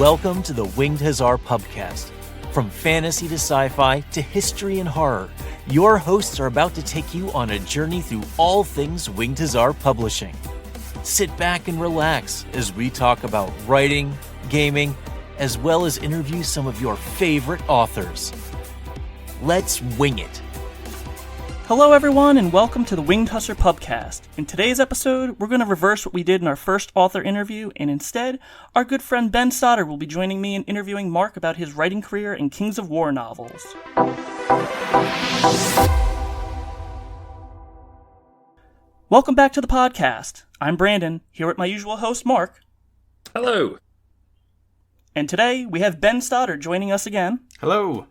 Welcome to the Winged Hussar Pubcast. From fantasy to sci-fi to history and horror, your hosts are about to take you on a journey through all things Winged Hussar Publishing. Sit back and relax as we talk about writing, gaming, as well as interview some of your favorite authors. Let's wing it. Hello everyone and welcome to the Winged Hussar Pubcast. In today's episode, we're going to reverse what we did in our first author interview, and instead, our good friend Ben Stoddard will be joining me in interviewing Mark about his writing career in Kings of War novels. Welcome back to the podcast. I'm Brandon, here with my usual host, Mark. Hello. And today, we have Ben Stoddard joining us again. Hello.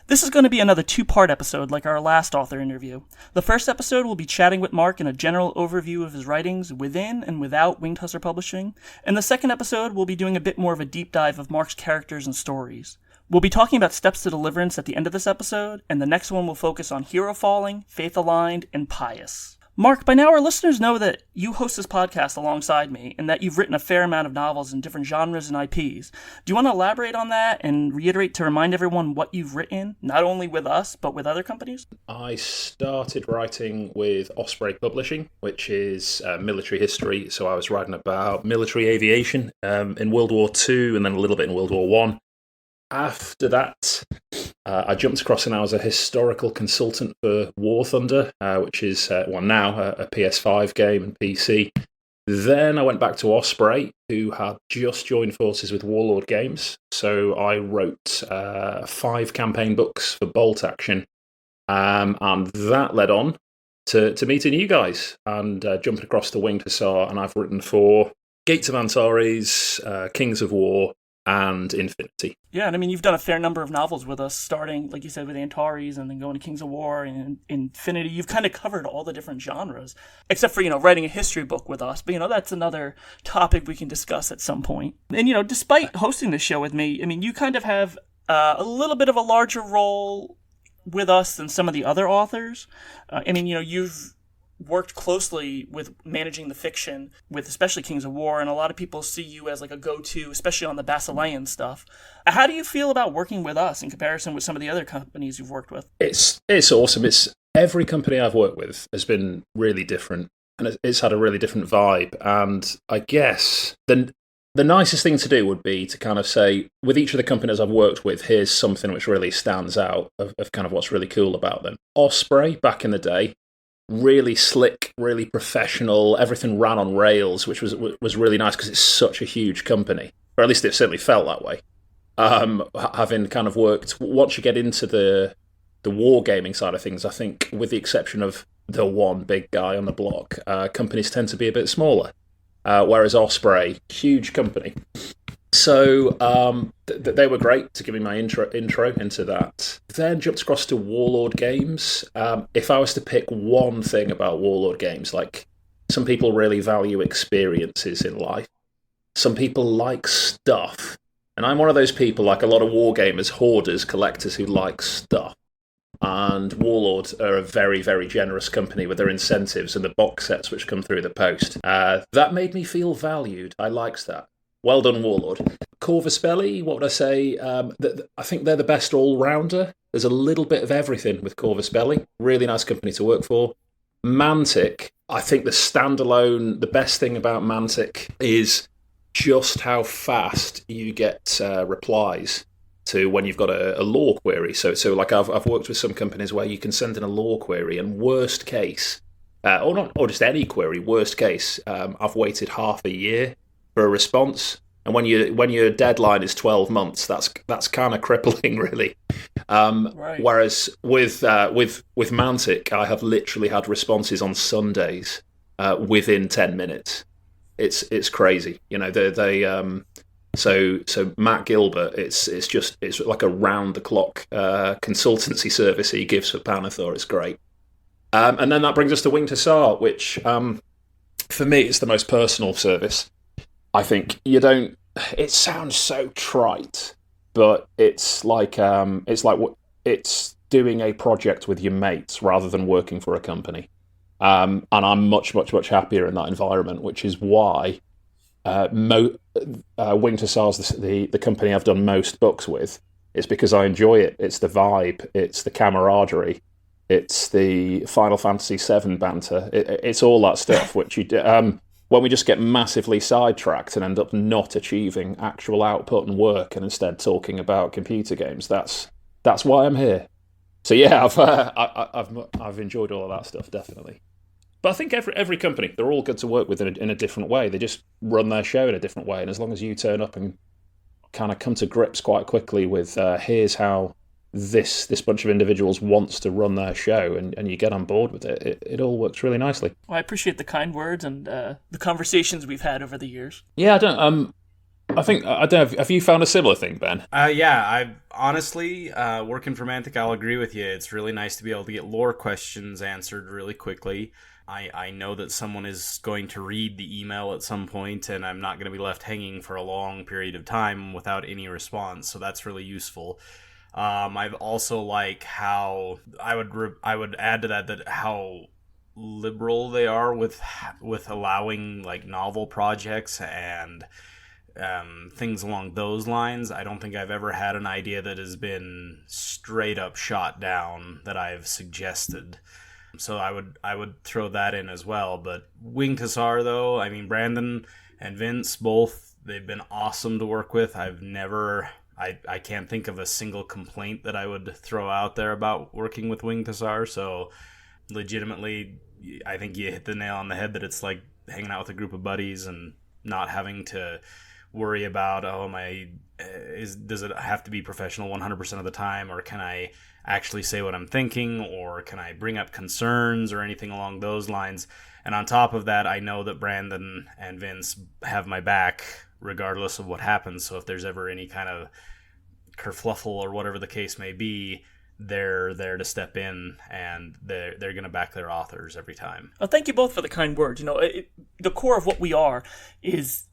This is going to be another two-part episode like our last author interview. The first episode will be chatting with Mark in a general overview of his writings within and without Winged Hussar Publishing, and the second episode will be doing a bit more of a deep dive of Mark's characters and stories. We'll be talking about Steps to Deliverance at the end of this episode, and the next one will focus on Hero Falling, Faith Aligned, and Pious. Mark, by now our listeners know that you host this podcast alongside me and that you've written a fair amount of novels in different genres and IPs. Do you want to elaborate on that and reiterate to remind everyone what you've written, not only with us, but with other companies? I started writing with Osprey Publishing, which is military history. So I was writing about military aviation in World War II and then a little bit in World War I. After that, I jumped across and I was a historical consultant for War Thunder, which is now a PS5 game and PC. Then I went back to Osprey, who had just joined forces with Warlord Games. So I wrote 5 campaign books for Bolt Action, and that led on to meeting you guys and jumping across the Winged Hussar. And I've written for Gates of Antares, Kings of War, and Infinity. Yeah, and I mean, you've done a fair number of novels with us, starting, like you said, with Antares and then going to Kings of War and Infinity. You've kind of covered all the different genres, except for, writing a history book with us. But, that's another topic we can discuss at some point. And, despite hosting the show with me, I mean, you kind of have a little bit of a larger role with us than some of the other authors. You've worked closely with managing the fiction with especially Kings of War, and a lot of people see you as like a go-to, especially on the Basilean stuff. How do you feel about working with us in comparison with some of the other companies you've worked with? It's awesome. It's every company I've worked with has been really different, and it's had a really different vibe. And I guess the nicest thing to do would be to kind of say, with each of the companies I've worked with, here's something which really stands out of kind of what's really cool about them. Osprey, back in the day, really slick, really professional. Everything ran on rails, which was really nice because it's such a huge company, or at least it certainly felt that way. Having kind of worked, once you get into the wargaming side of things, I think with the exception of the one big guy on the block, companies tend to be a bit smaller. Whereas Osprey, huge company. So they were great to give me my intro into that. Then jumped across to Warlord Games. If I was to pick one thing about Warlord Games, like, some people really value experiences in life. Some people like stuff. And I'm one of those people, like a lot of wargamers, hoarders, collectors who like stuff. And Warlord are a very, very generous company with their incentives and the box sets which come through the post. That made me feel valued. I liked that. Well done, Warlord. Corvus Belli, what would I say? I think they're the best all-rounder. There's a little bit of everything with Corvus Belli. Really nice company to work for. Mantic, I think the best thing about Mantic is just how fast you get replies to when you've got a law query. So like I've worked with some companies where you can send in a law query, and worst case, or just any query, worst case, I've waited half a year for a response, and when your deadline is 12 months, that's kind of crippling, really. Right. Whereas with Mantic, I have literally had responses on Sundays within 10 minutes. It's crazy, So Matt Gilbert, it's like a round the clock consultancy service he gives for Panathor. It's great. And then that brings us to Winged Hussar, which for me it's the most personal service. I think it sounds so trite, but it's doing a project with your mates rather than working for a company. And I'm much, much, much happier in that environment, which is why Wing to Sars, the company I've done most books with. It's because I enjoy it. It's the vibe. It's the camaraderie. It's the Final Fantasy VII banter. It's all that stuff which you do. When we just get massively sidetracked and end up not achieving actual output and work, and instead talking about computer games, that's why I'm here. So yeah, I've enjoyed all of that stuff, definitely. But I think every company, they're all good to work with in a different way. They just run their show in a different way, and as long as you turn up and kind of come to grips quite quickly with here's how this bunch of individuals wants to run their show, and you get on board with it, it all works really nicely. Well, I appreciate the kind words and the conversations we've had over the years. Yeah, I don't know. Have you found a similar thing, Ben? Yeah, I honestly, working for Mantic, I'll agree with you. It's really nice to be able to get lore questions answered really quickly. I know that someone is going to read the email at some point, and I'm not going to be left hanging for a long period of time without any response, so that's really useful. I've also like how I would add to that how liberal they are with allowing like novel projects and things along those lines. I don't think I've ever had an idea that has been straight up shot down that I've suggested. So I would throw that in as well. But Wing to Sar, though, I mean, Brandon and Vince, both, they've been awesome to work with. I can't think of a single complaint that I would throw out there about working with Wing to Sar. So legitimately, I think you hit the nail on the head that it's like hanging out with a group of buddies and not having to worry about, does it have to be professional 100% of the time, or can I actually say what I'm thinking, or can I bring up concerns or anything along those lines. And on top of that, I know that Brandon and Vince have my back regardless of what happens. So if there's ever any kind of kerfluffle or whatever the case may be, they're there to step in, and they're going to back their authors every time. Well, thank you both for the kind words. The core of what we are is,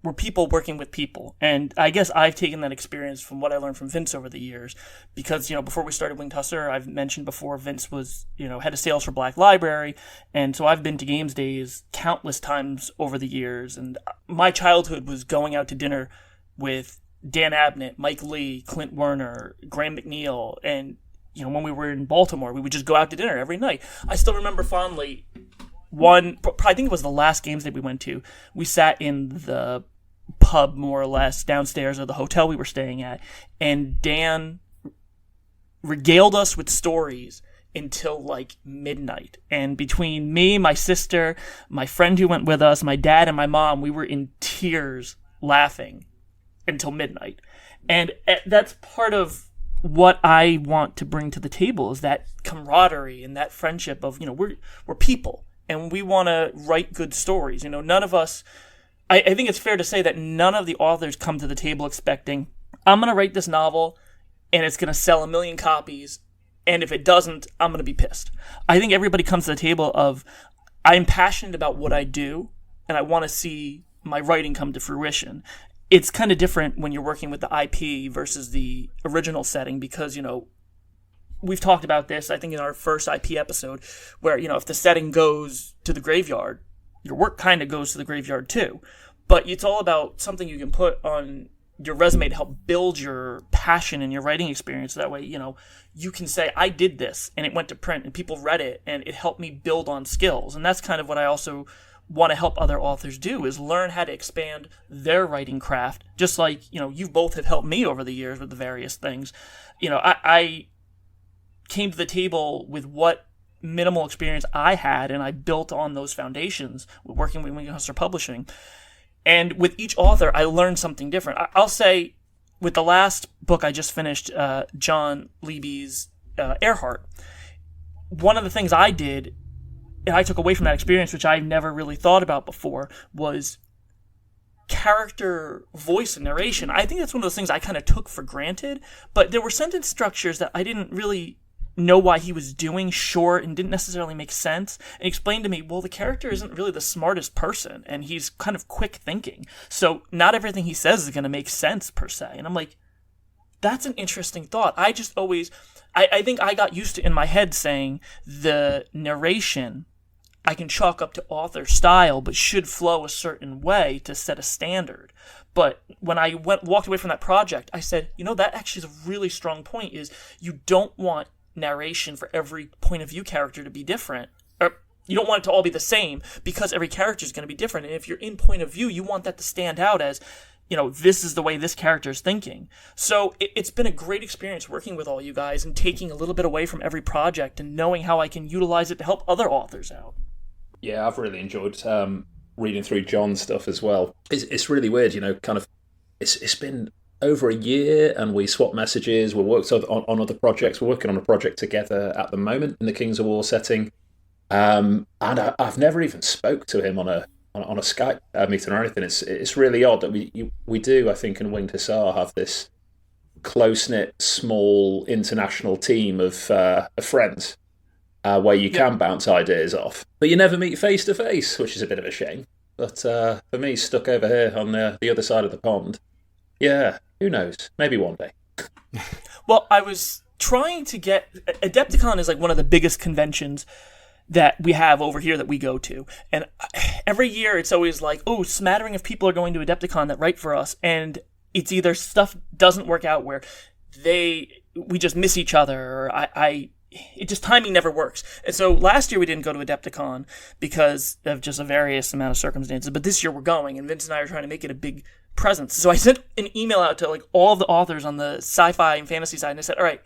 we're people working with people. And I guess I've taken that experience from what I learned from Vince over the years. Because, before we started Wing Tusser, I've mentioned before, Vince was, head of sales for Black Library. And so I've been to games days countless times over the years. And my childhood was going out to dinner with Dan Abnett, Mike Lee, Clint Werner, Graham McNeil. And, when we were in Baltimore, we would just go out to dinner every night. I still remember fondly I think it was the last games that we went to. We sat in the pub, more or less, downstairs of the hotel we were staying at, and Dan regaled us with stories until like midnight. And between me, my sister, my friend who went with us, my dad, and my mom, we were in tears laughing until midnight. And that's part of what I want to bring to the table, is that camaraderie and that friendship of, we're people. And we want to write good stories. None of us, I think it's fair to say that none of the authors come to the table expecting, I'm going to write this novel and it's going to sell 1 million copies. And if it doesn't, I'm going to be pissed. I think everybody comes to the table of, I'm passionate about what I do and I want to see my writing come to fruition. It's kind of different when you're working with the IP versus the original setting, because, we've talked about this, I think, in our first IP episode, where, if the setting goes to the graveyard, your work kind of goes to the graveyard too. But it's all about something you can put on your resume to help build your passion and your writing experience. That way, you can say, I did this, and it went to print, and people read it, and it helped me build on skills. And that's kind of what I also want to help other authors do, is learn how to expand their writing craft, just like, you both have helped me over the years with the various things. I came to the table with what minimal experience I had, and I built on those foundations working with Wing Tusser Publishing. And with each author, I learned something different. I'll say, with the last book I just finished, John Leeby's Earhart, one of the things I did, and I took away from that experience, which I never really thought about before, was character voice and narration. I think that's one of those things I kind of took for granted, but there were sentence structures that I didn't really know why he was doing, short, and didn't necessarily make sense, and explained to me, well, the character isn't really the smartest person, and he's kind of quick thinking, so not everything he says is going to make sense per se. And I'm like, that's an interesting thought. I just always, I think I got used to in my head saying the narration I can chalk up to author style, but should flow a certain way to set a standard. But when I walked away from that project, I said, that actually is a really strong point, is you don't want narration for every point of view character to be different. Or you don't want it to all be the same, because every character is going to be different. And if you're in point of view, you want that to stand out as, this is the way this character is thinking. So it's been a great experience working with all you guys and taking a little bit away from every project and knowing how I can utilize it to help other authors out. Yeah, I've really enjoyed reading through John's stuff as well. It's really weird, kind of. It's been over a year, and we swap messages. We worked on other projects. We're working on a project together at the moment in the Kings of War setting, and I've never even spoke to him on a Skype meeting or anything. It's really odd that we do, I think, in Winged Hussar have this close-knit, small international team of friends. Where you can bounce ideas off, but you never meet face to face, which is a bit of a shame. But for me, stuck over here on the other side of the pond, yeah, who knows? Maybe one day. Well, I was trying to get Adepticon is like one of the biggest conventions that we have over here that we go to, and every year it's always like, smattering of people are going to Adepticon that write for us, and it's either stuff doesn't work out where we just miss each other, or it just timing never works. And so last year we didn't go to Adepticon because of just a various amount of circumstances. But this year we're going, and Vince and I are trying to make it a big presence. So I sent an email out to like all of the authors on the sci-fi and fantasy side, and I said, all right,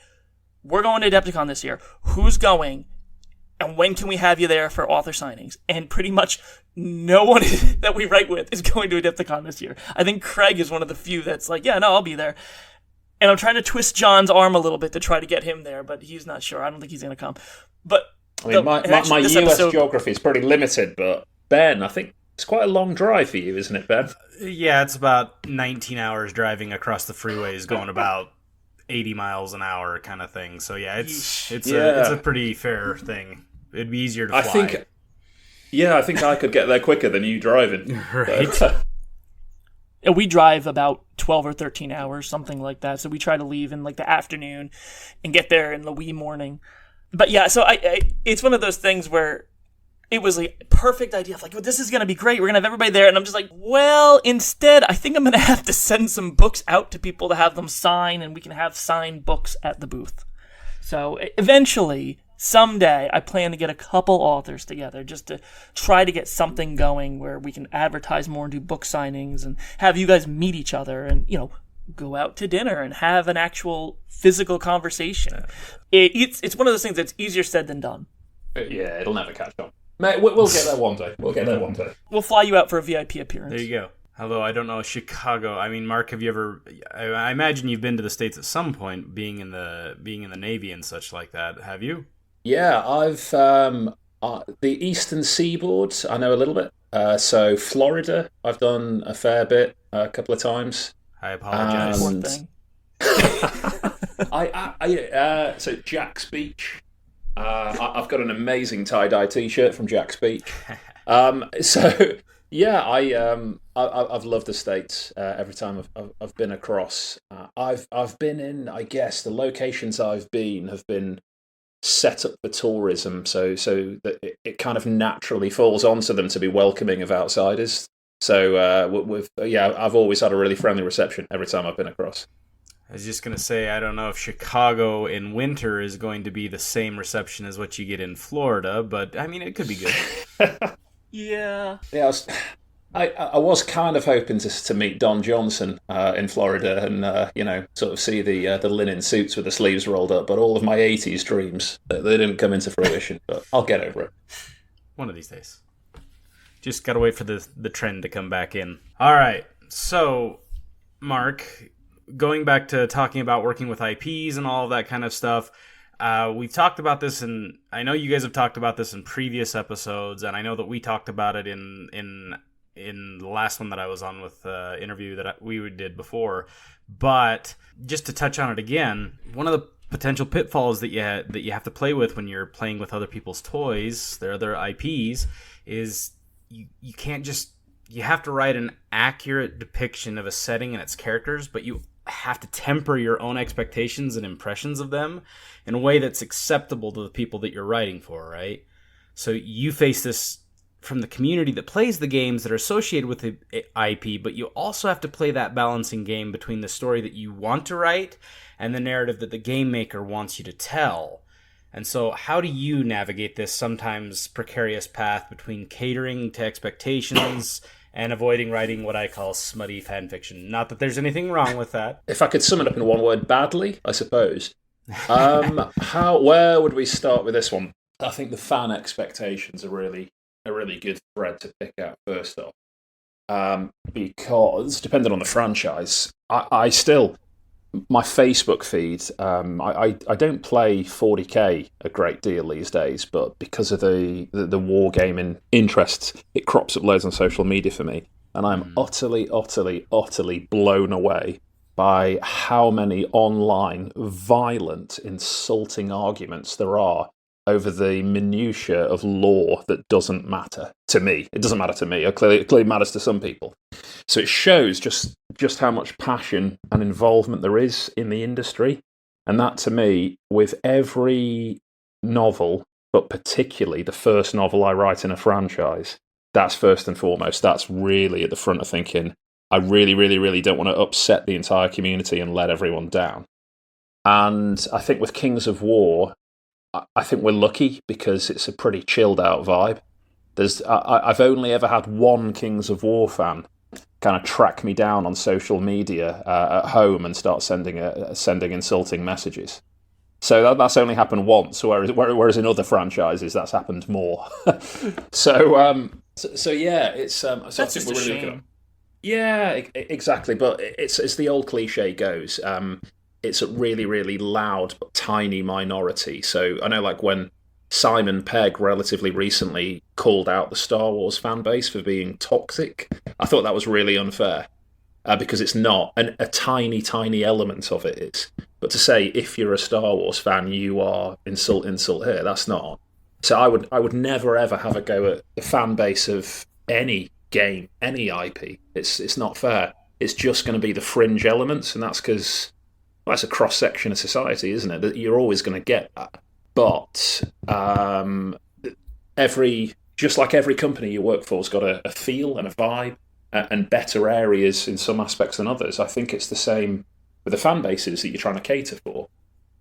we're going to Adepticon this year. Who's going? And when can we have you there for author signings? And pretty much no one that we write with is going to Adepticon this year. I think Craig is one of the few that's like, yeah, no, I'll be there. And I'm trying to twist John's arm a little bit to try to get him there, but he's not sure. I don't think he's going to come. But I mean, my US geography is pretty limited, but Ben, I think it's quite a long drive for you, isn't it, Ben? Yeah, it's about 19 hours driving across the freeways, going about 80 miles an hour kind of thing. So yeah, it's a pretty fair thing. It'd be easier to fly. I think I could get there quicker than you driving. Right. We drive about 12 or 13 hours, something like that. So we try to leave in like the afternoon and get there in the wee morning. But yeah, so it's one of those things where it was a perfect idea of like, well, this is going to be great. We're going to have everybody there. And I'm just like, well, instead, I think I'm going to have to send some books out to people to have them sign, and we can have signed books at the booth. So eventually, someday, I plan to get a couple authors together just to try to get something going where we can advertise more and do book signings and have you guys meet each other and, go out to dinner and have an actual physical conversation. It's one of those things that's easier said than done. Yeah, it'll never catch on. Mate, we'll get there one day. We'll fly you out for a VIP appearance. There you go. Although I don't know Chicago. I mean, Mark, have you ever? I imagine you've been to the States at some point, being in the Navy and such like that. Have you? Yeah, I've the Eastern Seaboard. I know a little bit. So Florida, I've done a fair bit, a couple of times. I apologize. One thing. So Jack's Beach. I've got an amazing tie-dye T-shirt from Jack's Beach. So yeah, I've loved the States every time I've been across. I've been in. I guess the locations I've been have been set up for tourism, so that it kind of naturally falls onto them to be welcoming of outsiders. So I've always had a really friendly reception every time I've been across. I was just going to say, I don't know if Chicago in winter is going to be the same reception as what you get in Florida, but I mean, it could be good. Yeah. Yeah, I was kind of hoping to meet Don Johnson in Florida and, sort of see the linen suits with the sleeves rolled up, but all of my 80s dreams, they didn't come into fruition, but I'll get over it. One of these days. Just got to wait for the trend to come back in. All right, so, Mark, going back to talking about working with IPs and all of that kind of stuff, we've talked about this, and I know you guys have talked about this in previous episodes, and I know that we talked about it in the last one that I was on with the interview that we did before. But just to touch on it again, one of the potential pitfalls that you have to play with when you're playing with other people's toys, their other IPs, is you can't just... You have to write an accurate depiction of a setting and its characters, but you have to temper your own expectations and impressions of them in a way that's acceptable to the people that you're writing for, right? So you face this from the community that plays the games that are associated with the IP, but you also have to play that balancing game between the story that you want to write and the narrative that the game maker wants you to tell. And so how do you navigate this sometimes precarious path between catering to expectations and avoiding writing what I call smutty fanfiction? Not that there's anything wrong with that. If I could sum it up in one word, badly, I suppose. Where would we start with this one? I think the fan expectations are really good thread to pick out first off. Because, depending on the franchise, I still... My Facebook feed, I don't play 40k a great deal these days, but because of the wargaming interests, it crops up loads on social media for me. And I'm utterly blown away by how many online violent, insulting arguments there are over the minutiae of lore that doesn't matter to me. It doesn't matter to me. It clearly matters to some people. So it shows just how much passion and involvement there is in the industry. And that, to me, with every novel, but particularly the first novel I write in a franchise, that's first and foremost. That's really at the front of thinking, I really don't want to upset the entire community and let everyone down. And I think with Kings of War, I think we're lucky because it's a pretty chilled out vibe. I've only ever had one Kings of War fan kind of track me down on social media at home and start sending insulting messages. So that's only happened once, whereas in other franchises that's happened more. So yeah, it's. So That's I think just we're a really shame. Yeah, exactly. But it's the old cliche goes. It's a really loud but tiny minority. So I know, like when Simon Pegg relatively recently called out the Star Wars fan base for being toxic, I thought that was really unfair because it's not. A tiny element of it is. But to say if you're a Star Wars fan, you are insult here, that's not. So I would never ever have a go at the fan base of any game, any IP. It's not fair. It's just going to be the fringe elements, and that's because that's a cross section of society, isn't it? That you're always going to get that. But just like every company you work for has got a feel and a vibe, and better areas in some aspects than others. I think it's the same with the fan bases that you're trying to cater for.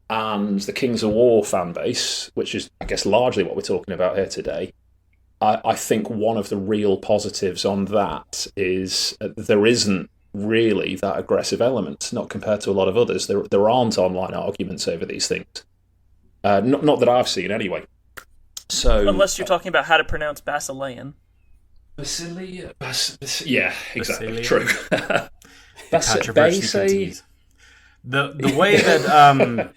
And the Kings of War fan base, which is, I guess, largely what we're talking about here today, I think one of the real positives on that is there isn't really that aggressive element, not compared to a lot of others. There aren't online arguments over these things. Not that I've seen, anyway. So Unless you're talking about how to pronounce Basilean. Basilia? Yeah, exactly. Basilia. True. Controversy continues. The way that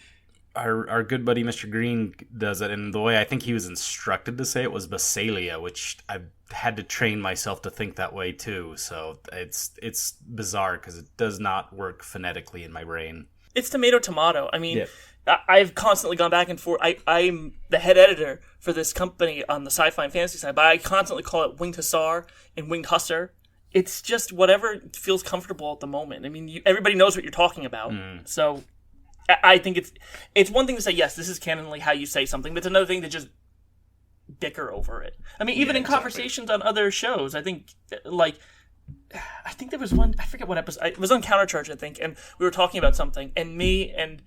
our good buddy Mr. Green does it, and the way I think he was instructed to say it was Basilia, which I had to train myself to think that way too. So it's bizarre because it does not work phonetically in my brain. It's tomato. I mean, Yeah. I've constantly gone back and forth. I'm the head editor for this company on the sci-fi and fantasy side, but I constantly call it Winged Hussar and Winged Hussar. It's just whatever feels comfortable at the moment. I mean, everybody knows what you're talking about. So I think it's one thing to say, yes, this is canonly how you say something, but it's another thing to just bicker over it. I mean, even in conversations on other shows, I think there was one, I forget what episode, it was on Countercharge, I think, and we were talking about something, and me and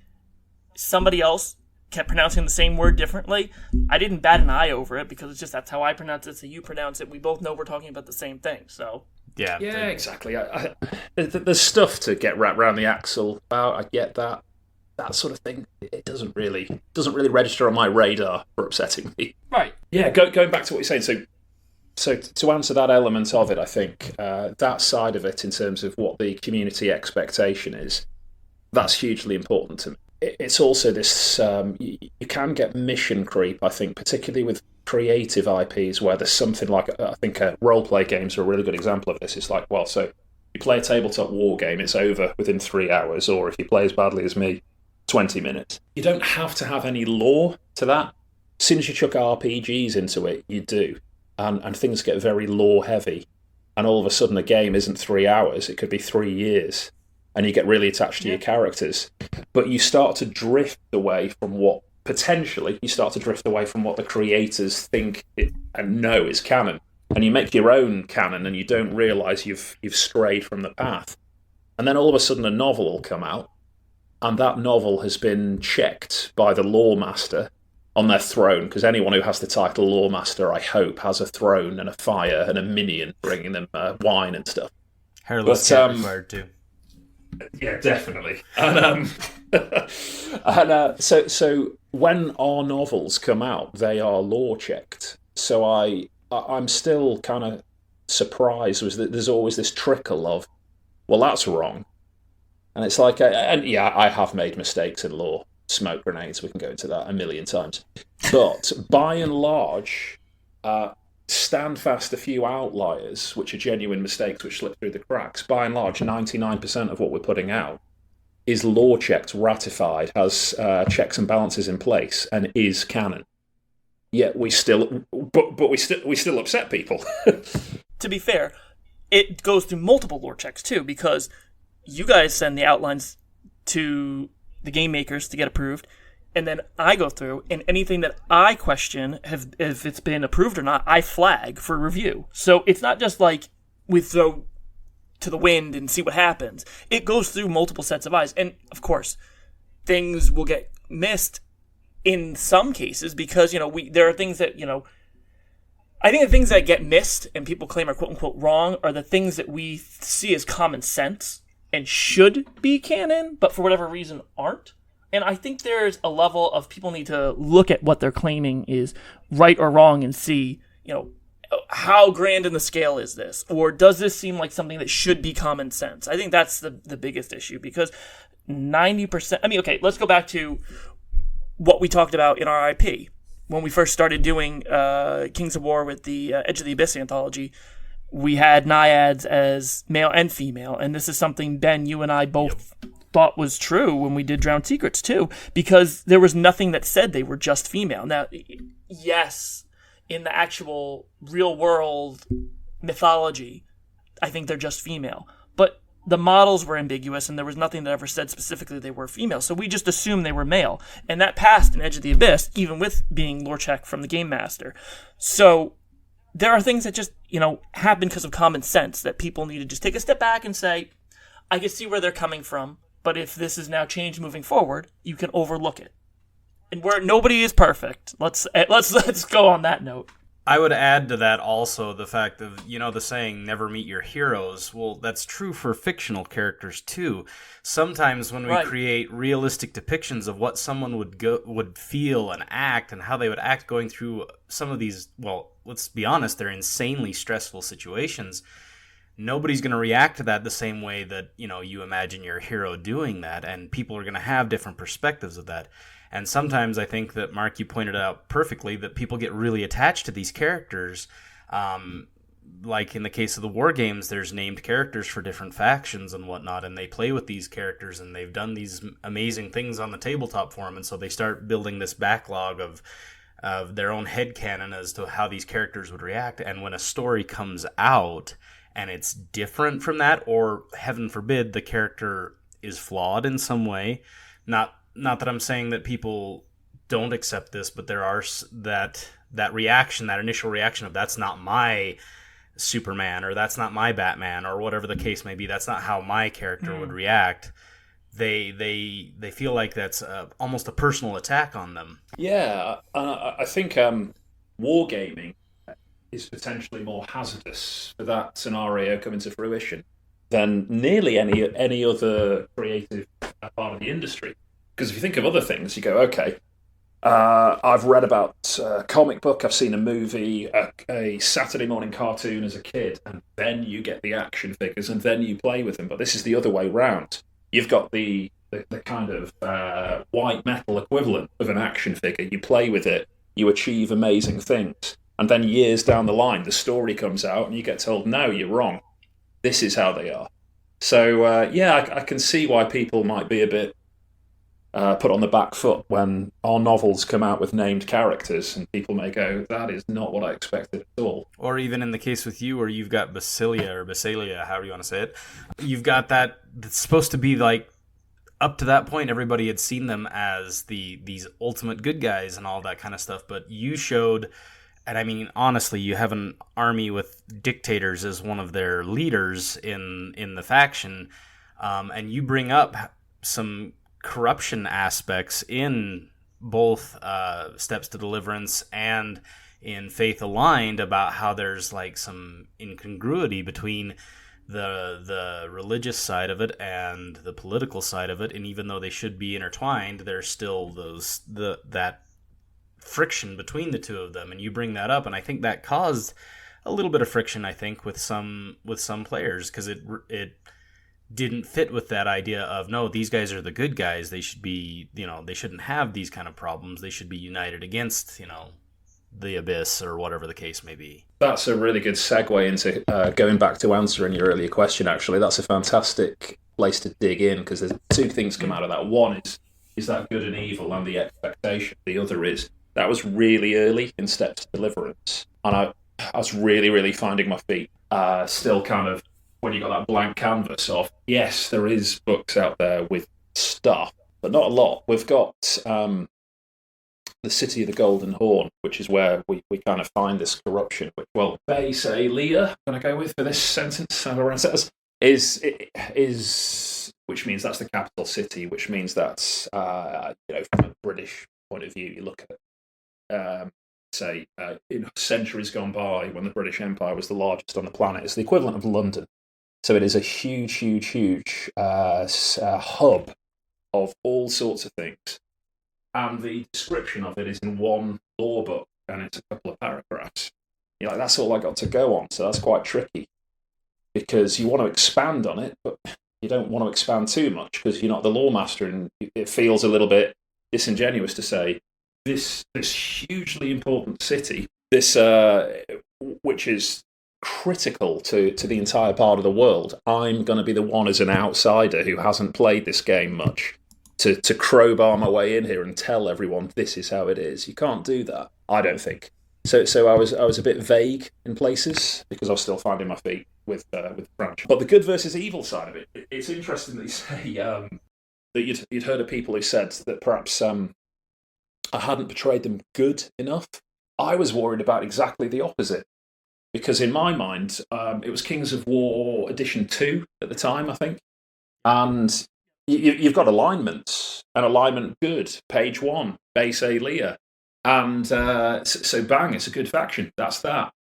somebody else kept pronouncing the same word differently. I didn't bat an eye over it because it's just that's how I pronounce it, so you pronounce it. We both know we're talking about the same thing, so... Yeah, exactly. There's stuff to get wrapped around the axle about. I get that sort of thing. It doesn't really register on my radar for upsetting me. Right. Yeah. Going back to what you're saying. So to answer that element of it, I think that side of it, in terms of what the community expectation is, that's hugely important to me. It's also this. You can get mission creep, I think, particularly with creative IPs where there's something like, I think role-play games are a really good example of this. It's like, well, so you play a tabletop war game, it's over within 3 hours, or if you play as badly as me, 20 minutes. You don't have to have any lore to that. As soon as you chuck RPGs into it, you do. And things get very lore-heavy. And all of a sudden a game isn't 3 hours, it could be 3 years. And you get really attached to your characters. But you start to drift away from what potentially you start to drift away from what the creators think and know is canon, and you make your own canon, and you don't realise you've strayed from the path. And then all of a sudden a novel will come out, and that novel has been checked by the lore master on their throne, because anyone who has the title lore master, I hope, has a throne and a fire and a minion bringing them wine and stuff. Hairless cat required too. Yeah, definitely. And so when our novels come out, they are lore checked. So I'm still kind of surprised was that there's always this trickle of, well, that's wrong. And it's like, I have made mistakes in lore. Smoke grenades, we can go into that a million times. But by and large, stand fast a few outliers, which are genuine mistakes which slip through the cracks. By and large, 99% of what we're putting out is lore checked, ratified, has checks and balances in place, and is canon. Yet we still upset people. To be fair, it goes through multiple lore checks too, because you guys send the outlines to the game makers to get approved, and then I go through, and anything that I question if it's been approved or not, I flag for review. So it's not just like we throw to the wind and see what happens. It goes through multiple sets of eyes, and of course, things will get missed in some cases because there are things that I think the things that get missed and people claim are quote unquote wrong are the things that we see as common sense and should be canon, but for whatever reason aren't. And I think there's a level of people need to look at what they're claiming is right or wrong and see, how grand in the scale is this? Or does this seem like something that should be common sense? I think that's the biggest issue, because 90%... okay, let's go back to what we talked about in our IP. When we first started doing Kings of War with the Edge of the Abyss anthology, we had naiads as male and female, and this is something, Ben, you and I both thought was true when we did Drowned Secrets too, because there was nothing that said they were just female. Now, yes, in the actual real-world mythology, I think they're just female, but the models were ambiguous, and there was nothing that ever said specifically they were female, so we just assumed they were male, and that passed in Edge of the Abyss, even with being lore check from the Game Master. So there are things that just, happen because of common sense that people need to just take a step back and say, I can see where they're coming from, but if this is now changed moving forward, you can overlook it. And where nobody is perfect. Let's go on that note. I would add to that also the fact of, the saying, never meet your heroes. Well, that's true for fictional characters too. Sometimes when we create realistic depictions of what someone would feel and act and how they would act going through some of these, well, let's be honest, they're insanely stressful situations. Nobody's going to react to that the same way that, you imagine your hero doing that, and people are going to have different perspectives of that. And sometimes I think that, Mark, you pointed out perfectly that people get really attached to these characters. Like in the case of the war games, there's named characters for different factions and whatnot, and they play with these characters, and they've done these amazing things on the tabletop for them, and so they start building this backlog of their own headcanon as to how these characters would react. And when a story comes out and it's different from that, or heaven forbid, the character is flawed in some way, not that I'm saying that people don't accept this, but there are that reaction, that initial reaction of that's not my Superman, or that's not my Batman, or whatever the case may be. That's not how my character would react. They feel like that's almost a personal attack on them. Yeah, I think wargaming is potentially more hazardous for that scenario coming to fruition than nearly any other creative part of the industry. Because if you think of other things, you go, okay, I've read about a comic book, I've seen a movie, a Saturday morning cartoon as a kid, and then you get the action figures, and then you play with them. But this is the other way round. You've got the kind of white metal equivalent of an action figure. You play with it, you achieve amazing things, and then years down the line, the story comes out, and you get told, no, you're wrong. This is how they are. So, I can see why people might be a bit put on the back foot when our novels come out with named characters, and people may go, that is not what I expected at all. Or even in the case with you where you've got Basilia, however you want to say it, you've got that's supposed to be like up to that point, everybody had seen them as these ultimate good guys and all that kind of stuff. But you showed, and I mean, honestly, you have an army with dictators as one of their leaders in the faction, and you bring up some corruption aspects in both Steps to Deliverance and in Faith Aligned about how there's like some incongruity between the religious side of it and the political side of it, and even though they should be intertwined, there's still that friction between the two of them, and you bring that up, and I think that caused a little bit of friction, I think, with some players, because it didn't fit with that idea of, no, these guys are the good guys, they should be, they shouldn't have these kind of problems, they should be united against, the Abyss or whatever the case may be. That's a really good segue into going back to answering your earlier question, actually. That's a fantastic place to dig in, because there's two things come out of that. One is that good and evil and the expectation. The other is that was really early in Steps to Deliverance, and I was really, really finding my feet. Still kind of, when you got that blank canvas of, yes, there is books out there with stuff, but not a lot. We've got the City of the Golden Horn, which is where we kind of find this corruption, which, well, Leah, going to go with for this sentence, however it says, is which means that's the capital city, which means that's, from a British point of view, you look at it, in centuries gone by, when the British Empire was the largest on the planet, it's the equivalent of London. So it is a huge, huge, huge hub of all sorts of things. And the description of it is in one law book, and it's a couple of paragraphs. You're like, that's all I got to go on, so that's quite tricky. Because you want to expand on it, but you don't want to expand too much, because you're not the lawmaster, and it feels a little bit disingenuous to say, this hugely important city, this which is critical to the entire part of the world, I'm going to be the one as an outsider who hasn't played this game much to crowbar my way in here and tell everyone this is how it is. You can't do that, I don't think. So I was a bit vague in places because I was still finding my feet with French. But the good versus evil side of it, it's interesting that you say that you'd heard of people who said that perhaps I hadn't portrayed them good enough. I was worried about exactly the opposite, because in my mind it was Kings of War Edition 2 at the time, I think, and you've got alignments, and alignment good, page 1, base A Leah. And so bang, it's a good faction. That's that.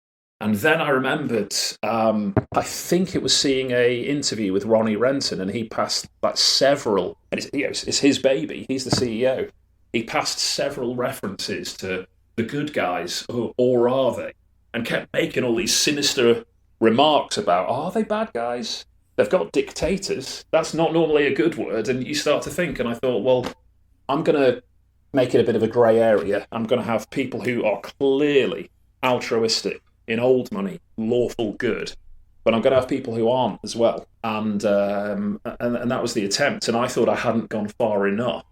And then I remembered, I think it was seeing a interview with Ronnie Renton, and he passed like several, and it's his baby, he's the CEO. He passed several references to the good guys, or are they? And kept making all these sinister remarks about, are they bad guys? They've got dictators. That's not normally a good word. And you start to think, and I thought, well, I'm going to make it a bit of a grey area. I'm going to have people who are clearly altruistic, in old money, lawful good, but I'm going to have people who aren't as well. And that was the attempt. And I thought I hadn't gone far enough,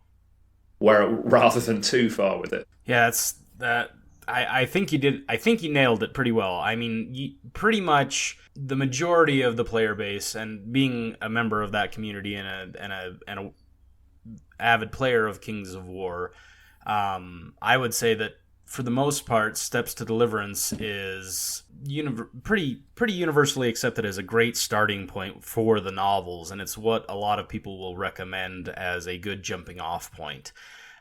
rather than too far with it. Yeah, it's that. I think you did. I think you nailed it pretty well. I mean, pretty much the majority of the player base, and being a member of that community and a avid player of Kings of War, I would say that for the most part, Steps to Deliverance is pretty universally accepted as a great starting point for the novels, and it's what a lot of people will recommend as a good jumping off point.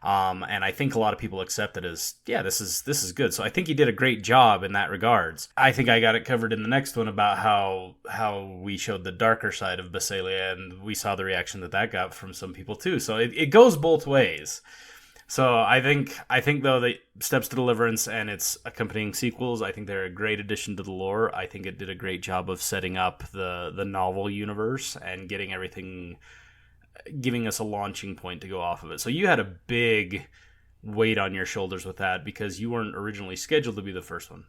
And I think a lot of people accept it as, yeah, this is good. So I think you did a great job in that regards. I think I got it covered in the next one about how we showed the darker side of Basilia, and we saw the reaction that got from some people too. So it goes both ways. So I think though that Steps to Deliverance and its accompanying sequels, I think they're a great addition to the lore. I think it did a great job of setting up the novel universe and getting everything, giving us a launching point to go off of it. So you had a big weight on your shoulders with that because you weren't originally scheduled to be the first one.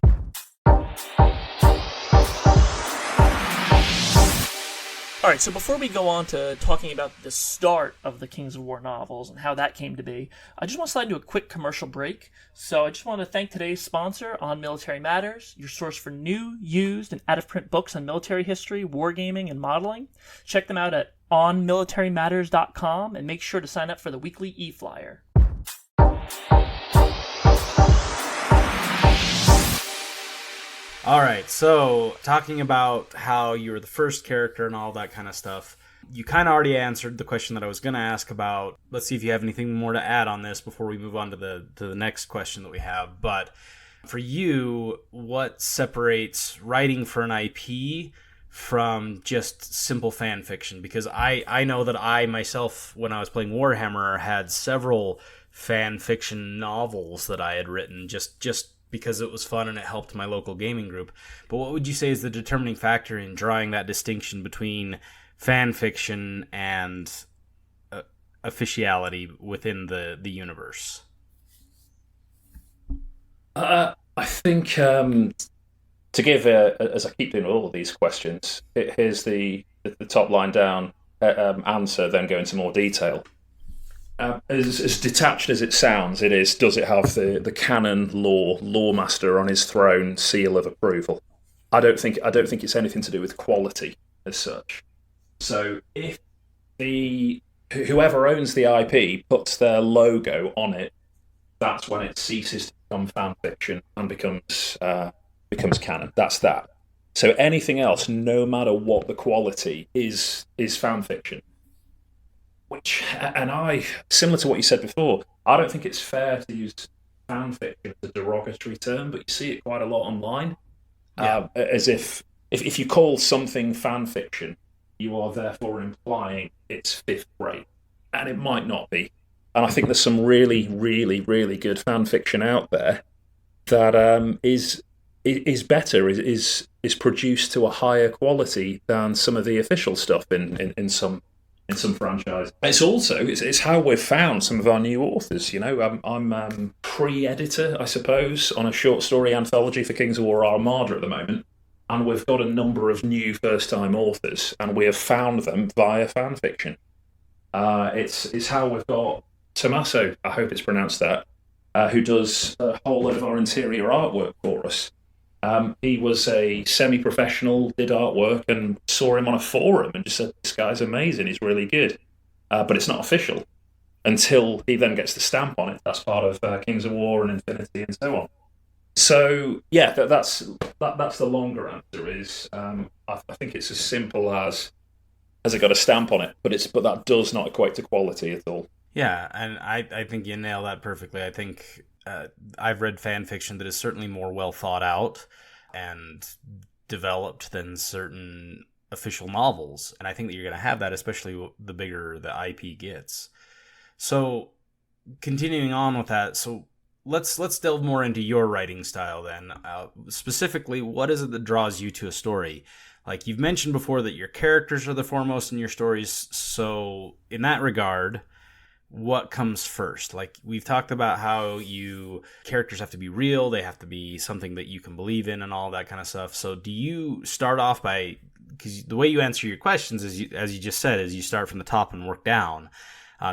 All All right, so before we go on to talking about the start of the Kings of War novels and how that came to be, I just want to slide into a quick commercial break. So I just want to thank today's sponsor, On Military Matters, your source for new, used, and out-of-print books on military history, wargaming, and modeling. Check them out at onmilitarymatters.com and make sure to sign up for the weekly e-flyer. All right, so talking about how you were the first character and all that kind of stuff, you kind of already answered the question that I was going to ask about. Let's see if you have anything more to add on this before we move on to the next question that we have. But for you, what separates writing for an IP from just simple fan fiction? Because I know that I myself, when I was playing Warhammer, had several fan fiction novels that I had written just because it was fun and it helped my local gaming group. But what would you say is the determining factor in drawing that distinction between fan fiction and officiality within the universe? I think to give, as I keep doing all of these questions, here's the top line down answer, then go into more detail. As detached as it sounds, it is, does it have the canon lore master on his throne seal of approval? I don't think it's anything to do with quality as such. So if whoever owns the IP puts their logo on it, that's when it ceases to become fan fiction and becomes canon. That's that. So anything else, no matter what the quality, is fan fiction. Similar to what you said before, I don't think it's fair to use fan fiction as a derogatory term, but you see it quite a lot online. Yeah. As if you call something fan fiction, you are therefore implying it's fifth grade. And it might not be. And I think there's some really, really, really good fan fiction out there that is better, is produced to a higher quality than some of the official stuff in some franchise. It's how we've found some of our new authors. You know, I'm pre-editor, I suppose, on a short story anthology for Kings of War Armada at the moment, and we've got a number of new first-time authors, and we have found them via fan fiction. It's how we've got Tommaso, I hope it's pronounced that, who does a whole lot of our interior artwork for us. He was a semi-professional, did artwork, and saw him on a forum and just said, this guy's amazing, he's really good. But it's not official until he then gets the stamp on it. That's part of Kings of War and Infinity and so on. So, yeah, that's the longer answer is, I think it's as simple as it got a stamp on it, but that does not equate to quality at all. Yeah, and I think you nail that perfectly. I think I've read fan fiction that is certainly more well thought out and developed than certain official novels, and I think that you're going to have that, especially the bigger the IP gets. So, continuing on with that, so let's delve more into your writing style then. Specifically, what is it that draws you to a story? Like you've mentioned before that your characters are the foremost in your stories, so in that regard, what comes first? Like we've talked about how characters have to be real, they have to be something that you can believe in and all that kind of stuff. So do you start off by, because the way you answer your questions is, as you just said, is you start from the top and work down,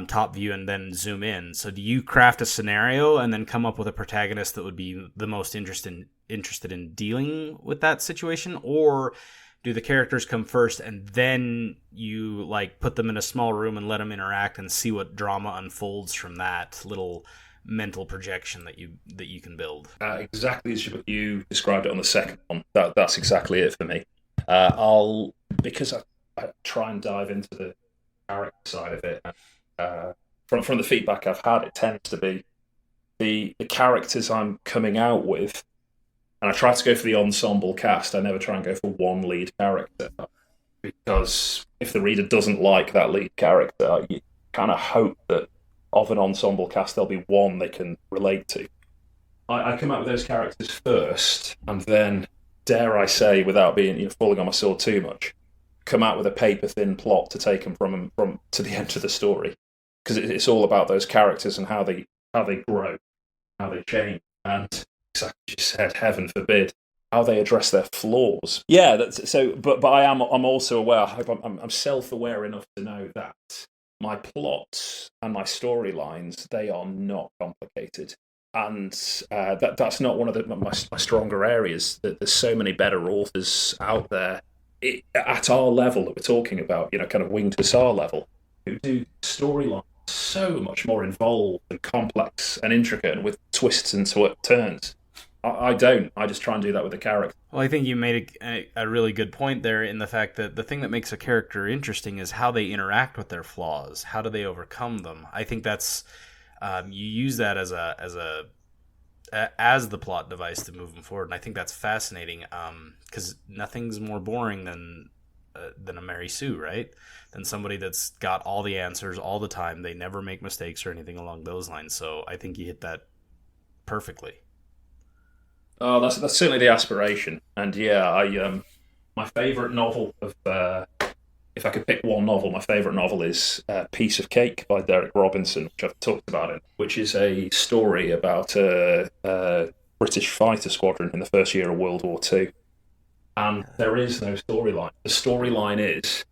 top view and then zoom in. So do you craft a scenario and then come up with a protagonist that would be the most interested in dealing with that situation? Or do the characters come first and then you like put them in a small room and let them interact and see what drama unfolds from that little mental projection that you can build? Exactly as you described it on the second one. That's exactly it for me. Because I try and dive into the character side of it. From the feedback I've had, it tends to be the characters I'm coming out with. And I try to go for the ensemble cast. I never try and go for one lead character. Because if the reader doesn't like that lead character, you kind of hope that of an ensemble cast, there'll be one they can relate to. I come out with those characters first, and then, dare I say, without being falling on my sword too much, come out with a paper-thin plot to take them from to the end of the story. Because it's all about those characters and how they grow, how they change. And exactly as you said, heaven forbid, how they address their flaws. Yeah, that's so. But I'm also aware. I'm self-aware enough to know that my plots and my storylines, they are not complicated, and that's not one of my stronger areas. That there's so many better authors out there at our level that we're talking about. Kind of Winged Hussar level, who do storylines so much more involved and complex and intricate and with twists and turns. I don't. I just try and do that with the character. Well, I think you made a really good point there in the fact that the thing that makes a character interesting is how they interact with their flaws. How do they overcome them? I think that's you use that as the plot device to move them forward, and I think that's fascinating because nothing's more boring than a Mary Sue, right? Than somebody that's got all the answers all the time. They never make mistakes or anything along those lines. So I think you hit that perfectly. Oh, that's certainly the aspiration. And yeah, my favourite novel of if I could pick one novel, my favourite novel is Piece of Cake by Derek Robinson, which I've talked about it, which is a story about a British fighter squadron in the first year of World War II. And there is no storyline. The storyline is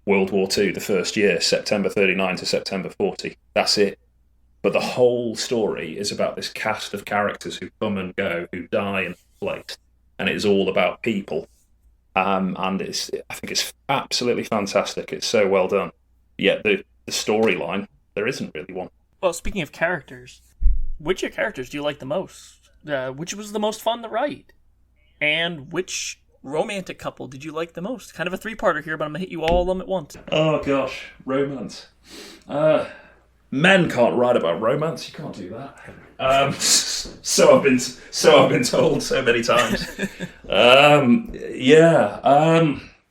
World War II, the first year, September 39 to September 40. That's it. But the whole story is about this cast of characters who come and go, who die and place, and it is all about people. And I think it's absolutely fantastic. It's so well done. Yet the storyline, there isn't really one. Well, speaking of characters, which of your characters do you like the most? Which was the most fun to write? And which romantic couple did you like the most? Kind of a three-parter here, but I'm going to hit you all of them at once. Oh, gosh. Romance. Men can't write about romance. You can't do that. So I've been told so many times.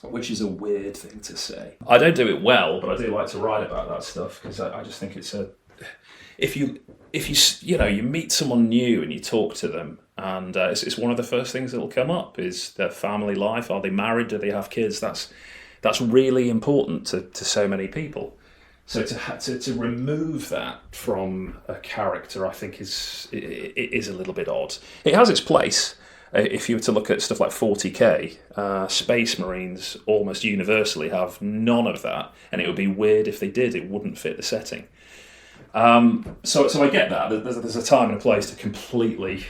Which is a weird thing to say. I don't do it well, but I do like to write about that stuff because I just think it's if you meet someone new and you talk to them, and it's one of the first things that will come up is their family life. Are they married? Do they have kids? That's really important to so many people. So to remove that from a character, I think is a little bit odd. It has its place. If you were to look at stuff like 40K, Space Marines almost universally have none of that, and it would be weird if they did. It wouldn't fit the setting. So I get that. There's a time and a place to completely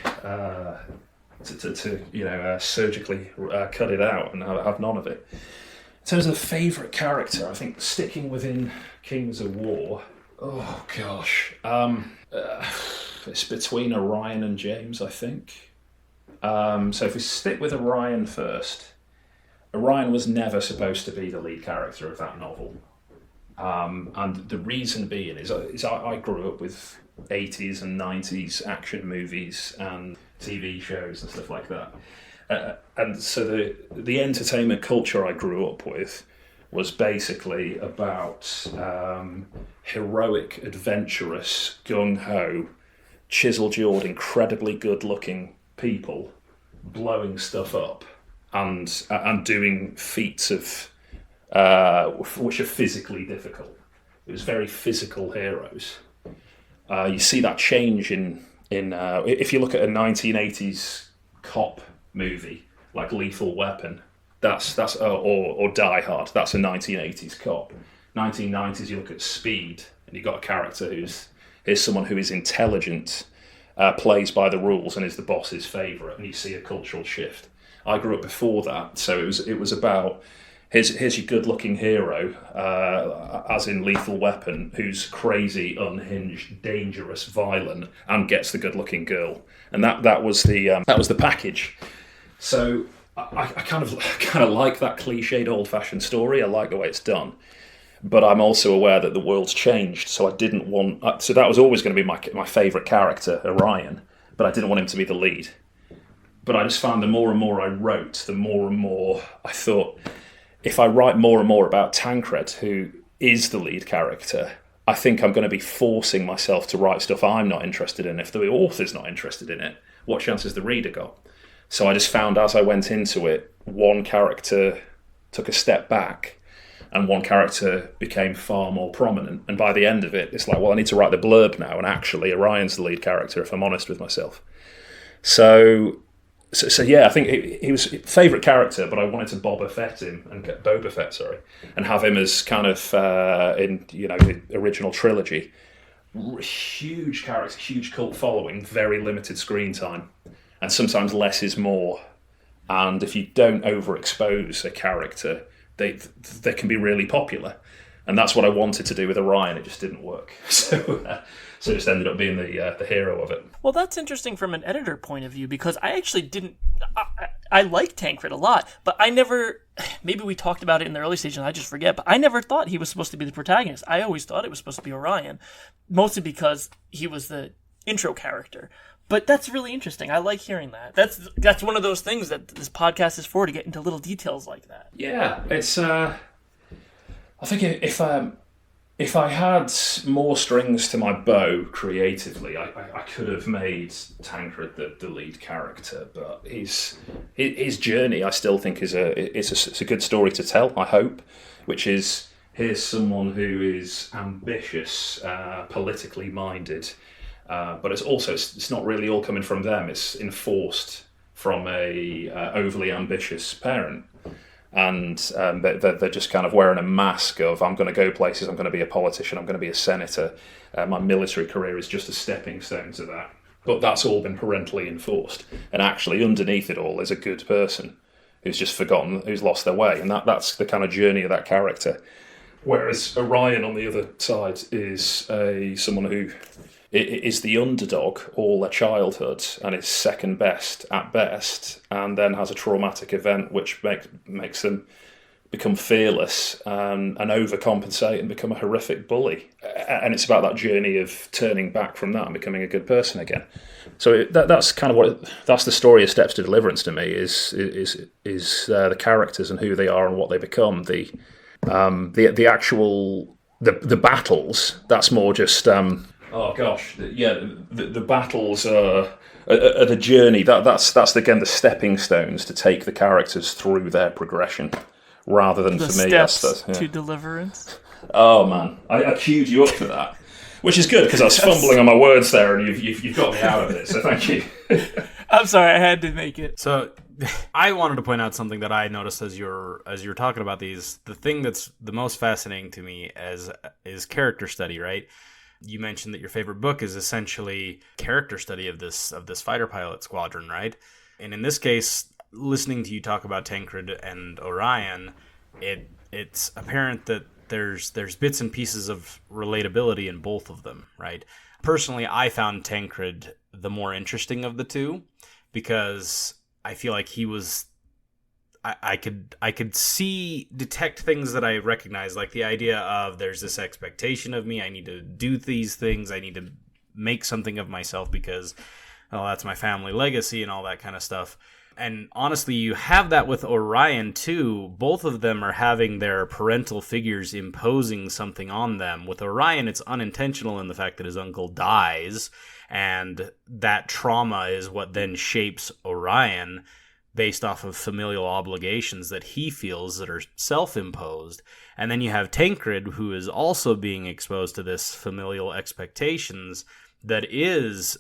surgically cut it out and have none of it. In terms of favourite character, I think sticking within Kings of War, oh gosh, it's between Orion and James, I think. So if we stick with Orion first, Orion was never supposed to be the lead character of that novel. And the reason being is I grew up with 80s and 90s action movies and TV shows and stuff like that. And so the entertainment culture I grew up with was basically about heroic, adventurous, gung-ho, chisel-jawed, incredibly good-looking people blowing stuff up and doing feats of which are physically difficult. It was very physical heroes. You see that change in if you look at a 1980s cop movie like Lethal Weapon, that's or Die Hard, that's a 1980s cop. 1990s, you look at Speed, and you've got a character here's someone who is intelligent, plays by the rules, and is the boss's favourite, and you see a cultural shift. I grew up before that, so it was about here's your good-looking hero, as in Lethal Weapon, who's crazy, unhinged, dangerous, violent, and gets the good-looking girl, and that was the package. So I kind of like that cliched, old-fashioned story. I like the way it's done, but I'm also aware that the world's changed. So I didn't want. So that was always going to be my favourite character, Orion, but I didn't want him to be the lead. But I just found the more and more I wrote, the more and more I thought, if I write more and more about Tancred, who is the lead character, I think I'm going to be forcing myself to write stuff I'm not interested in. If the author's not interested in it, what chance has the reader got? So I just found as I went into it, one character took a step back and one character became far more prominent. And by the end of it, it's like, well, I need to write the blurb now. And actually, Orion's the lead character, if I'm honest with myself. So So yeah, I think he was favourite character, but I wanted to Boba Fett him and have him as kind of in the original trilogy. Huge character, huge cult following, very limited screen time, and sometimes less is more. And if you don't overexpose a character, they can be really popular. And that's what I wanted to do with Orion. It just didn't work. So it just ended up being the hero of it. Well, that's interesting from an editor point of view, because I actually didn't... I like Tancred a lot, but I never... Maybe we talked about it in the early stage and I just forget, but I never thought he was supposed to be the protagonist. I always thought it was supposed to be Orion, mostly because he was the intro character. But that's really interesting. I like hearing that. That's one of those things that this podcast is for, to get into little details like that. Yeah, it's... I think if I had more strings to my bow creatively, I could have made Tancred the lead character. But his journey, I still think, is a good story to tell. I hope, which is, here's someone who is ambitious, politically minded, but it's not really all coming from them. It's enforced from a overly ambitious parent. And they're just kind of wearing a mask of, I'm going to go places, I'm going to be a politician, I'm going to be a senator. My military career is just a stepping stone to that. But that's all been parentally enforced. And actually, underneath it all is a good person who's just forgotten, who's lost their way. And that's the kind of journey of that character. Whereas Orion, on the other side, is someone who is the underdog all their childhood and is second best at best, and then has a traumatic event which makes them become fearless and overcompensate and become a horrific bully. And it's about that journey of turning back from that and becoming a good person again. So that's kind of that's the story of Steps to Deliverance to me, is the characters and who they are and what they become. The actual battles, that's more just the battles are the journey. That's again the stepping stones to take the characters through their progression, rather than, for me, steps to Deliverance. Oh man, I queued you up for that, which is good because I was fumbling on my words there, and you've got me out of it. So thank you. I'm sorry, I had to make it. So I wanted to point out something that I noticed as you're talking about these. The thing that's the most fascinating to me is character study, right? You mentioned that your favorite book is essentially character study of this fighter pilot squadron, right? And in this case, listening to you talk about Tancred and Orion, it's apparent that there's bits and pieces of relatability in both of them, right? Personally, I found Tancred the more interesting of the two, because I feel like he was... I could detect things that I recognize, like the idea of there's this expectation of me, I need to do these things, I need to make something of myself because, well, that's my family legacy and all that kind of stuff. And honestly, you have that with Orion too. Both of them are having their parental figures imposing something on them. With Orion, it's unintentional in the fact that his uncle dies, and that trauma is what then shapes Orion, based off of familial obligations that he feels that are self-imposed. And then you have Tancred, who is also being exposed to this familial expectations that is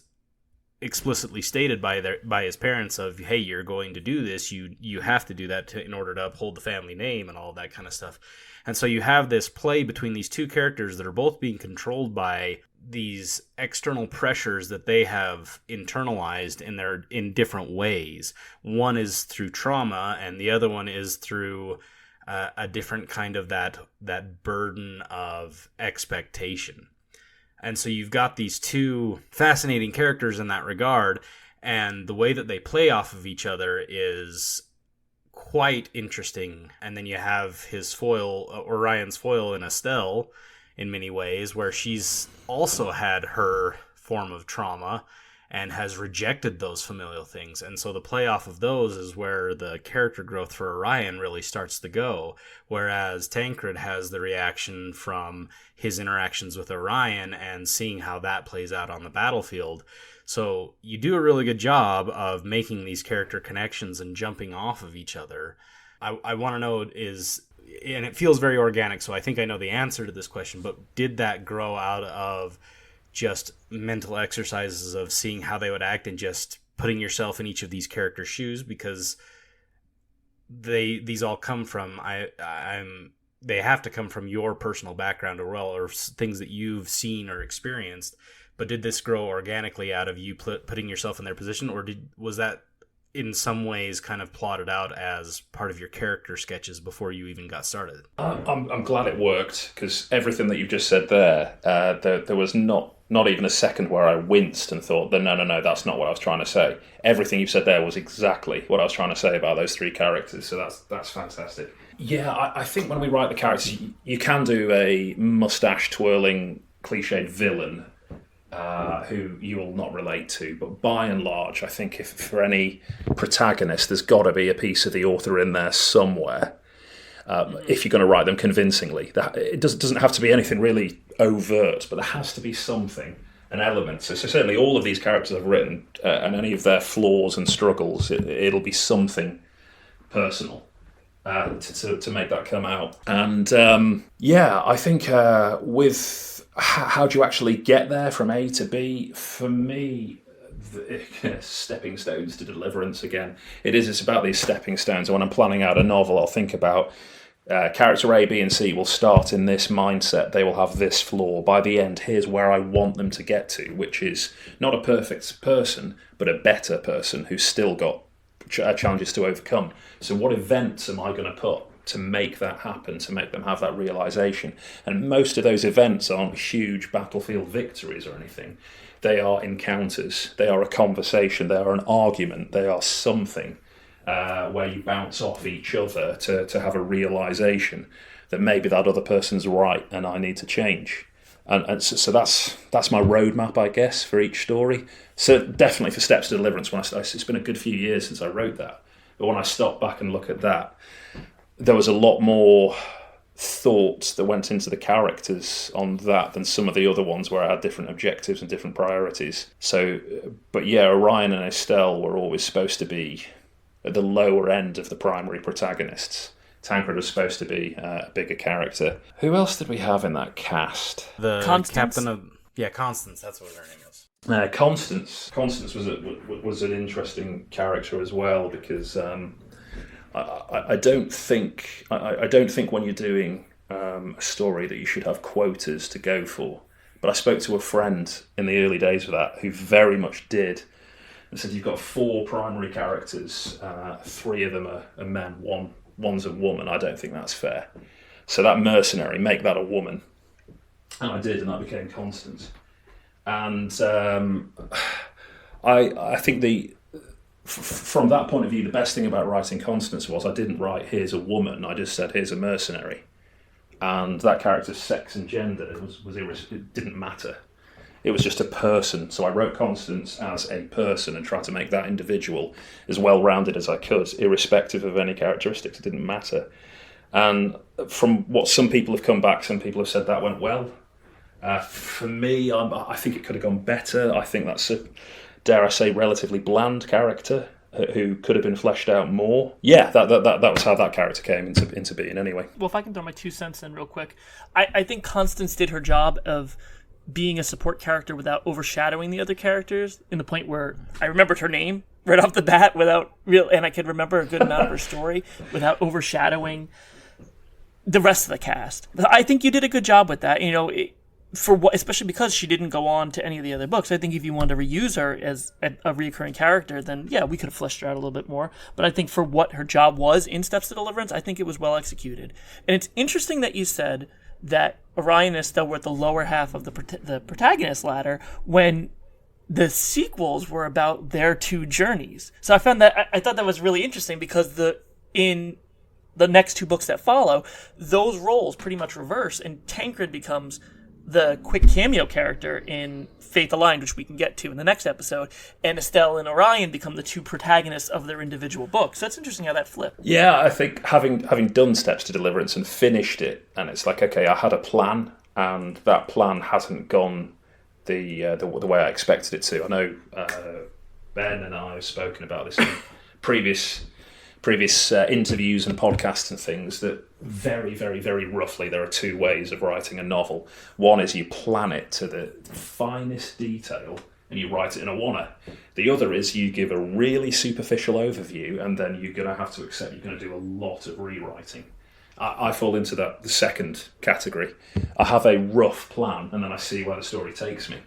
explicitly stated by his parents of, hey, you're going to do this, you have to do that in order to uphold the family name and all that kind of stuff. And so you have this play between these two characters that are both being controlled by these external pressures that they have internalized in different ways. One is through trauma, and the other one is through a different kind of that burden of expectation. And so you've got these two fascinating characters in that regard, and the way that they play off of each other is quite interesting. And then you have his foil, Orion's foil, in Estelle, in many ways, where she's also had her form of trauma and has rejected those familial things. And so the play off of those is where the character growth for Orion really starts to go, whereas Tancred has the reaction from his interactions with Orion and seeing how that plays out on the battlefield. So you do a really good job of making these character connections and jumping off of each other. I want to know and it feels very organic, so I think I know the answer to this question, but did that grow out of just mental exercises of seeing how they would act and just putting yourself in each of these characters' shoes, because these all come from they have to come from your personal background or things that you've seen or experienced. But did this grow organically out of you putting yourself in their position, or was that in some ways kind of plotted out as part of your character sketches before you even got started? I'm glad it worked, because everything that you've just said there was not even a second where I winced and thought, no, that's not what I was trying to say. Everything you've said there was exactly what I was trying to say about those three characters, so that's fantastic. Yeah, I think when we write the characters, you can do a mustache-twirling, cliched villain who you will not relate to, but by and large, I think if for any protagonist, there's got to be a piece of the author in there somewhere. If you're going to write them convincingly, it doesn't have to be anything really overt, but there has to be something, an element. So certainly all of these characters I've written, and any of their flaws and struggles, it'll be something personal to make that come out. And I think with how do you actually get there from A to B? For me, stepping stones to Deliverance again. It's about these stepping stones. And when I'm planning out a novel, I'll think about character A, B, and C will start in this mindset. They will have this flaw. By the end, here's where I want them to get to, which is not a perfect person, but a better person who's still got challenges to overcome. So what events am I going to put to make that happen, to make them have that realization? And most of those events aren't huge battlefield victories or anything. They are encounters, they are a conversation, they are an argument, they are something where you bounce off each other to have a realization that maybe that other person's right and I need to change. And so that's my roadmap, I guess, for each story. So definitely for Steps to Deliverance, it's been a good few years since I wrote that. But when I stop back and look at that, there was a lot more thought that went into the characters on that than some of the other ones where I had different objectives and different priorities. So, but yeah, Orion and Estelle were always supposed to be at the lower end of the primary protagonists. Tancred was supposed to be a bigger character. Who else did we have in that cast? The Constance? captain of... Yeah, Constance, that's what her name is. Constance was an interesting character as well, because I don't think when you're doing a story that you should have quotas to go for. But I spoke to a friend in the early days of that who very much did, and said you've got 4 primary characters, 3 of them are men, one's a woman. I don't think that's fair. So that mercenary, make that a woman. And I did, and that became Constance. And I think from that point of view, the best thing about writing Constance was I didn't write here's a woman, I just said here's a mercenary. And that character's sex and gender it didn't matter. It was just a person. So I wrote Constance as a person and tried to make that individual as well-rounded as I could, irrespective of any characteristics. It didn't matter. And from what some people have come back, some people have said that went well. For me, I think it could have gone better. I think that's a, dare I say, relatively bland character who could have been fleshed out more. Yeah, that was how that character came into being anyway. Well, if I can throw my 2 cents in real quick, I think Constance did her job of being a support character without overshadowing the other characters, in the point where I remembered her name right off the bat and I could remember a good amount of her story without overshadowing the rest of the cast. I think you did a good job with that, especially because she didn't go on to any of the other books. I think if you wanted to reuse her as a recurring character, then yeah, we could have fleshed her out a little bit more. But I think for what her job was in Steps to Deliverance, I think it was well executed. And it's interesting that you said that Orion and Estelle were at the lower half of the protagonist ladder when the sequels were about their 2 journeys. So I thought that was really interesting, because in the next 2 books that follow, those roles pretty much reverse, and Tancred becomes the quick cameo character in Faith Aligned, which we can get to in the next episode, and Estelle and Orion become the 2 protagonists of their individual books. So that's interesting how that flipped. Yeah, I think having done Steps to Deliverance and finished it, and it's like, okay, I had a plan, and that plan hasn't gone the way I expected it to. I know Ben and I have spoken about this in previous interviews and podcasts and things, that very, very, very roughly there are 2 ways of writing a novel. One is you plan it to the finest detail and you write it in a oneer. The other is you give a really superficial overview, and then you're going to have to accept you're going to do a lot of rewriting. I fall into the second category. I have a rough plan, and then I see where the story takes me.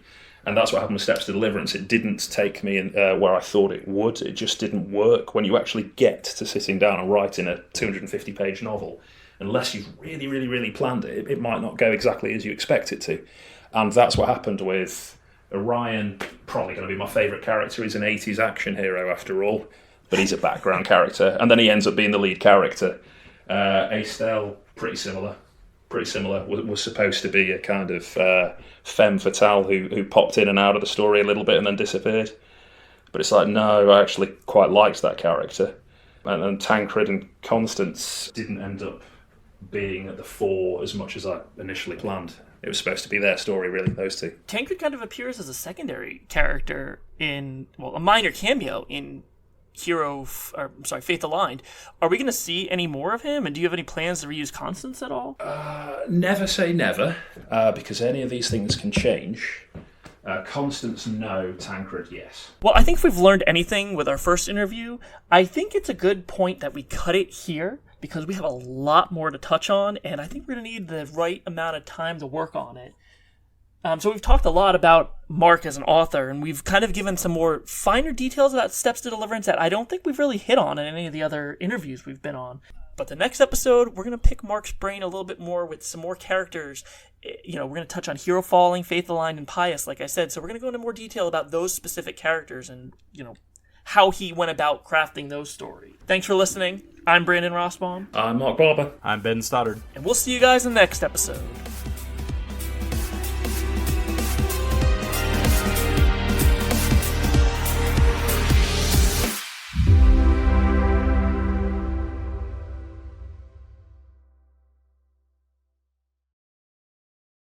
And that's what happened with Steps to Deliverance. It didn't take me in, where I thought it would. It just didn't work. When you actually get to sitting down and writing a 250-page novel, unless you've really, really, really planned it, it might not go exactly as you expect it to. And that's what happened with Orion. Probably going to be my favourite character. He's an 80s action hero after all, but he's a background character. And then he ends up being the lead character. Estelle, pretty similar. Was supposed to be a kind of femme fatale who popped in and out of the story a little bit and then disappeared. But it's like, no, I actually quite liked that character. And Tancred and Constance didn't end up being at the fore as much as I initially planned. It was supposed to be their story, really, those two. Tancred kind of appears as a secondary character in, well, a minor cameo in Faith Aligned. Are we going to see any more of him? And do you have any plans to reuse Constance at all? Never say never, because any of these things can change. Constance, no. Tancred, yes. Well, I think if we've learned anything with our first interview, I think it's a good point that we cut it here, because we have a lot more to touch on, and I think we're going to need the right amount of time to work on it. So we've talked a lot about Mark as an author, and we've kind of given some more finer details about Steps to Deliverance that I don't think we've really hit on in any of the other interviews we've been on. But the next episode, we're going to pick Mark's brain a little bit more with some more characters. We're going to touch on Hero Falling, Faith Aligned, and Pious, like I said. So we're going to go into more detail about those specific characters and, how he went about crafting those stories. Thanks for listening. I'm Brandon Rossbaum. I'm Mark Barber. I'm Ben Stoddard. And we'll see you guys in the next episode.